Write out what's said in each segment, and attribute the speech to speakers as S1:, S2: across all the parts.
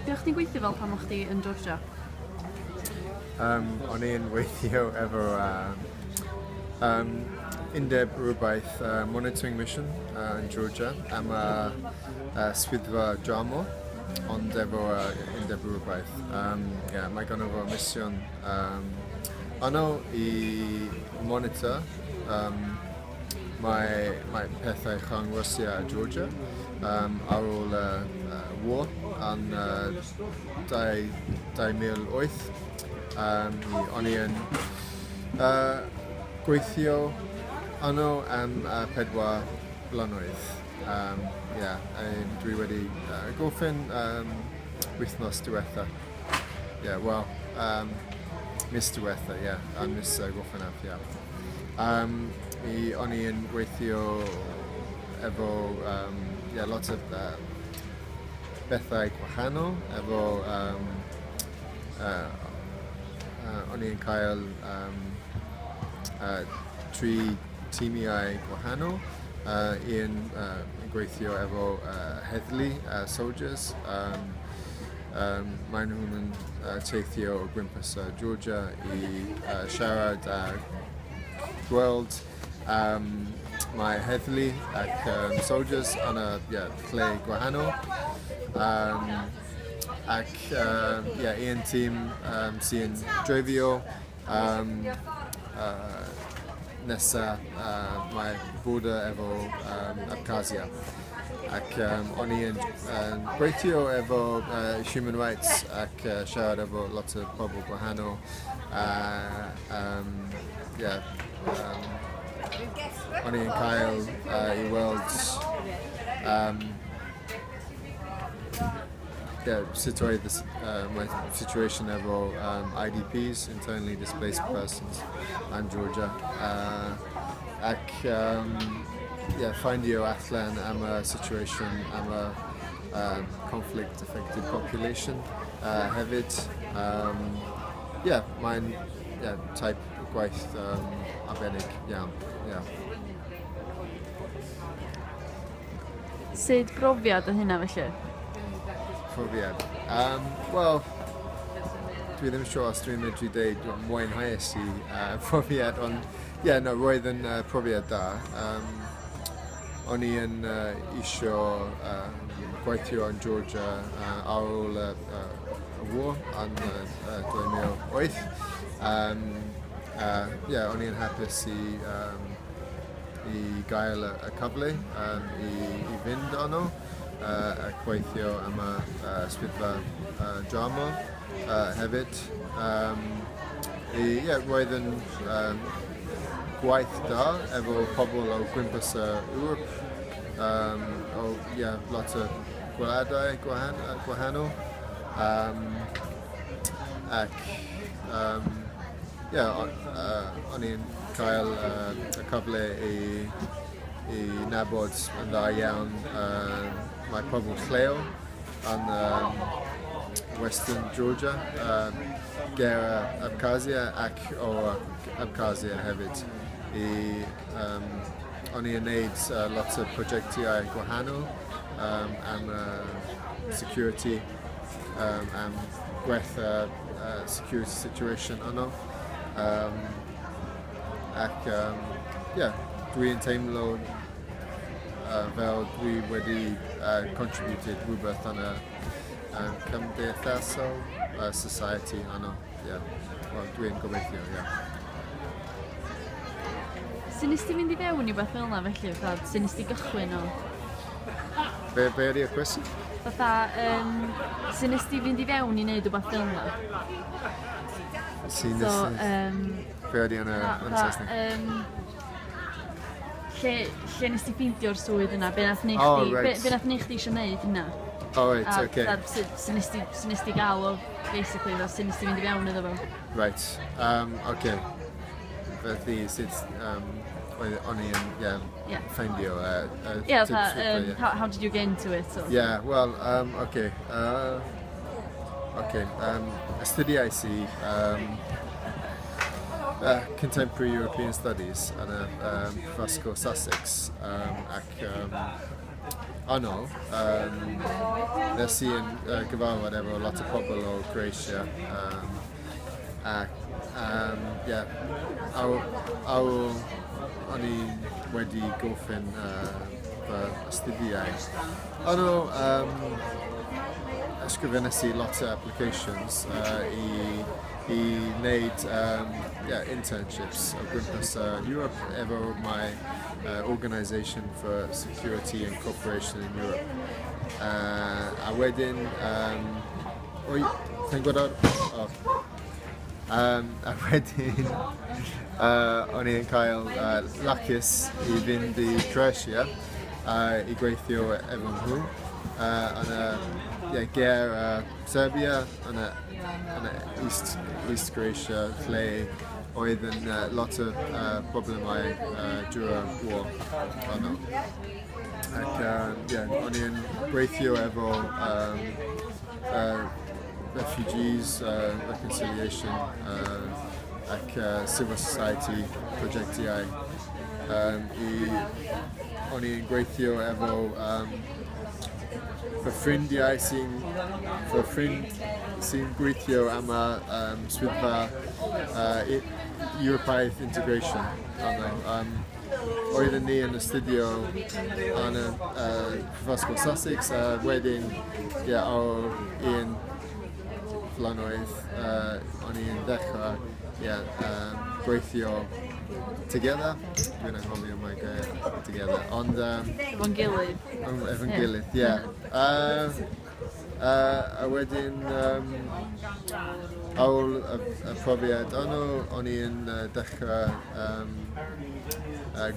S1: Be o'ch ti'n gweithio fel pan o'ch chi yn Georgia?
S2: O'n i'n weithio efo undeb rhywbeth monitoring mission yn Georgia am swyddfa Tramor, ond efo undeb rhywbeth. Mae gan efo mission i monitor mae pethau chyngorsia Georgia ar ôl war yn 2008. O'n i yn gweithio yno am 4 blynedd. Dwi wedi gorffen wythnos diwetha. Mis diwetha, mis gorffennaf, o'n i yn gweithio efo lot o bethau gwahanol, efo o'n i'n cael 3 timiau gwahanol. Un gweithio efo heddlu soldiers. Maen nhw'n yn teithio o gwmpas Georgia i siarad a gweld mae heddlu ac soldiers yn lle gwahanol. Ac un tîm sy'n dreifio nesa mae border efo Abkhazia. Ac o'n i yn gweithio efo human rights ac siarad efo lot o bobl gwahanol. O'n i'n cael I weld sut oedd my situation efo IDPs, internally displaced persons, yn Georgia. Ac ffindio allan am y situation am y conflict-affected population hefyd. Mae'n type o gwaith arbennig iawn.
S1: Sut brofiad oedd hynna felly?
S2: Profiad. Wel, dwi ddim yn siŵr os dwi'n medru dweud mwynhauais I profiad, ond roedd yn profiad da. O'n I yn isio gweithio yn Georgia ar ôl y war yn 2008. O'n I yn hapus I gael y cyfle I fynd yno. Gweithio am swyddfa Tramor hefyd. Roedd yn gwaith da efo pobl o gwmpas Ewrop, lot o gwladau gwahanol. Ac o'n i'n cael y cyfle I nabod yn dda iawn mae pobl lleol yn Western Georgia, ger Abkhazia ac o Abkhazia hefyd. O'n i'n neud lot o projectiau gwahanol am security, am gwella security situation yno. Ac dwi'n teimlo fel dwi wedi contributed rhywbeth yn y cymdeithasol society yno. Dwi'n gobeithio,
S1: Sut nes ti fynd I fewn I beth fel yna felly? Sut nes ti gychwyn o?
S2: Be ydy'r cwestiwn?
S1: Sut nes ti fynd I fewn I wneud o beth fel yna?
S2: Be ydy'n Saesneg?
S1: Lle nes ti ffeindio'r swydd yna? Be nath neu chdi eisiau wneud hynna? Sut nes ti gael o, basically, sut nes ti fynd I fewn iddo fo?
S2: Right, okay. Felly, sut o'n I yn ffeindio?
S1: How did you get into it?
S2: Okay. Astudiais I Contemporary European Studies yn y Prifysgol Sussex ac canol. Nes I yn gyfarfod efo lot o pobl o Croatia. O'n i wedi gorffen fy astudiau. Ysgrifennes I lot o applications I wneud internships o gwmpas Europe efo my Organisation for Security and Cooperation in Europe. A wedyn, ti'n gwybod a wedyn, o'n i'n cael lacus I fynd I Croatia I gweithio efo nhw yn y ger Serbia yn y East Croatia lle oedd yn lot o problemau during war yno. Ac o'n i'n gweithio efo refugees, reconciliation ac civil society projectiau. O'n i'n gweithio efo fy ffrindiau sy'n gweithio am y swyddfa Europeaidd integration. Oedden ni yn astudio yn y Prifysgol Sussex a wedyn ar un flynedd o'n i'n dechrau gweithio together. Dwi'n anghofio mae gair together. Ond
S1: efo'n gilydd.
S2: Efo'n gilydd, ie. A wedyn ar ôl y profiad o'n i'n dechrau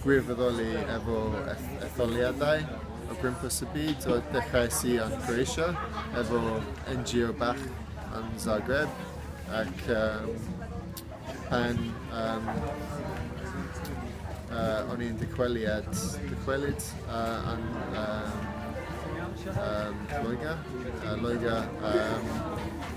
S2: gwirfoddoli efo etholiadau o gwmpas y byd. O dechreuais I yn Croatia efo NGO bach yn Zagreb ac pan o'n i'n dychwelyd yn Loegr.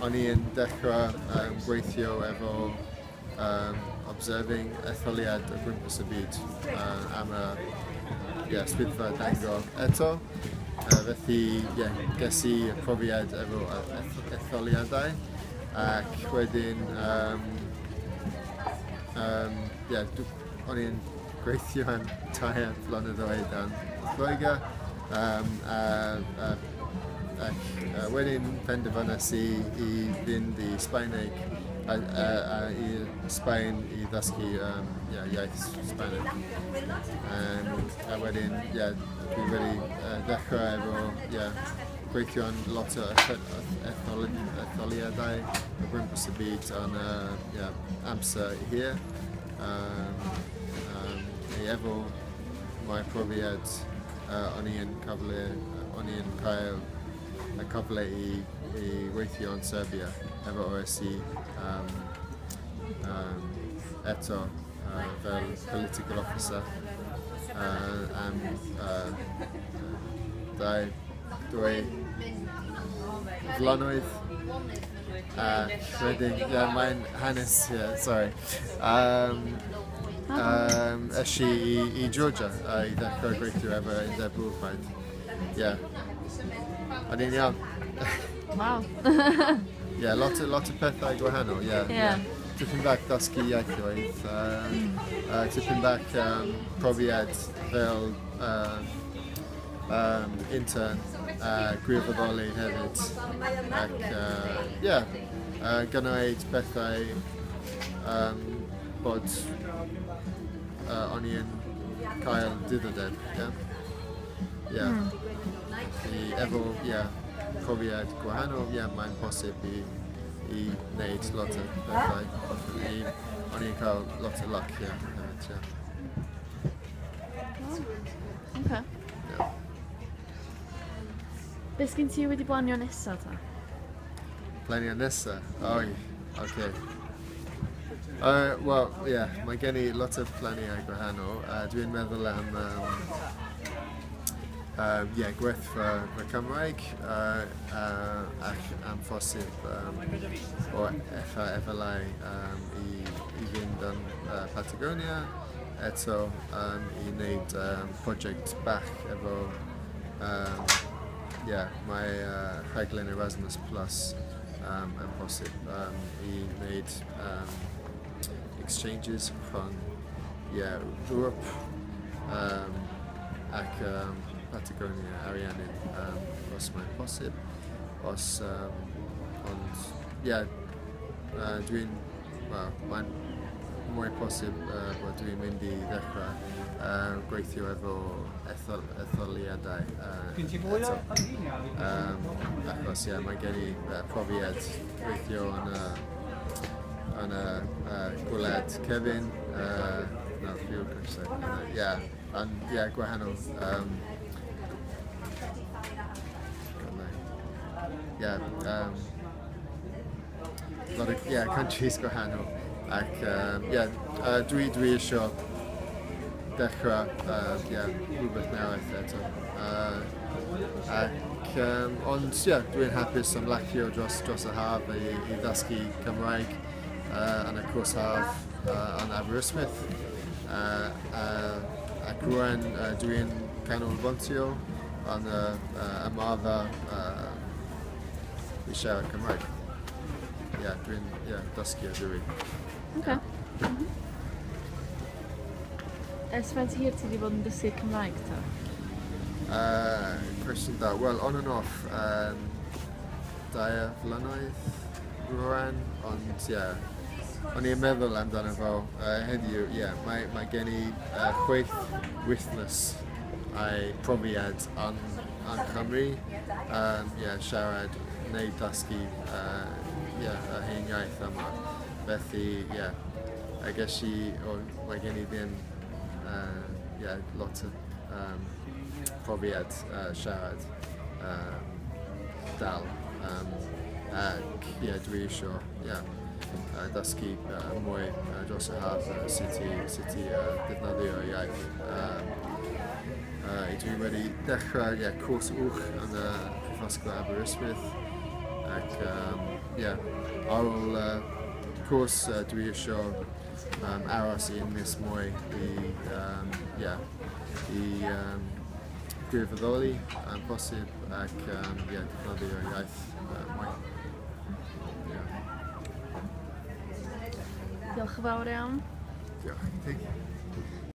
S2: O'n i'n dechrau gweithio efo observing etholiad o gwmpas y byd am y swyddfa Bangor eto. Felly ges I y profiad efo etholiadau ac wedyn o'n i'n gweithio am 2 blynyddoedd yn Loegr. Wedyn penderfynes I fynd I Sbaeneg I Sbaen I ddysgu iaith Sbaeneg. A wedyn dwi wedi dechrau efo gweithio yn lot o etholiadau o gwmpas y byd yn amser hir. Efo mae profiad o'n i'n cael y cyfle I weithio yn Serbia efo OSI eto fel political officer am 2 flynedd ac wedyn mae'n hanes sorry es I Georgia I ddechrau gweithio efo Undeb Bwrpaid. O'n i'n iawn.
S1: Wow.
S2: Lot o pethau gwahanol, Tipyn bach dysgu ieithoedd, tipyn bach profiad fel intern, gwirfoddoli hefyd. Ac gwneud bethau bod o'n i'n cael diddordeb. Efo profiad gwahanol, mae'n posib I wneud lot o bethau. O'n i'n cael lot o luck hefyd.
S1: Okay. Be sgyn ti wedi planio nesa ta?
S2: Planio nesa? Okay. Mae gen I lot o planiau gwahanol. Dwi'n meddwl am gwerth fy Cymraeg ac am phosib o effalau I fynd yn Patagonia eto I wneud project bach efo mae rhaglen Erasmus Plus yn posib I wneud exchanges rhwng Europe ac Patagonia Ariannin os mae'n posib. Mae'n mwy posib bod dwi'n mynd I ddechrau gweithio efo etholiadau eto. Achos mae gen I profiad gweithio yn y Gwlad cefn, gwahanol. Lot of countries gwahanol. Ac dwi eisiau dechrau rhywbeth newydd eto. Ond dwi'n hapus ymlacio dros y haf I ddysgu Cymraeg yn y cwrs haf yn Aberystwyth. Ac rwan dwi'n canol Gweithio yn y ymarfer I siarad Cymraeg. Dwi'n dysgu o dwi.
S1: Okay. Ers faint hir ti wedi bod yn dysgu Cymraeg ta?
S2: Cwestiwn da. Wel, on and off, 2 flynedd rwan, ond o'n i'n meddwl amdano fo heddiw, mae gen I 6 wythnos a'i profiad yn Cymru, siarad neu dysgu y hen iaith yma. Felly, I guess mae gen I ddim lot o profiad siarad dal. Ac dwi eisiau dysgu mwy dros y haf sut I defnyddio iaith. Dwi wedi dechrau cwrs uwch yn y Prifysgol Aberystwyth. Ac ar ôl cwrs dwi eisiau aros I mis mwy I gwirfoddoli yn bosib ac defnyddio iaith mwy.
S1: Diolch yn fawr iawn.
S2: Diolch I ti.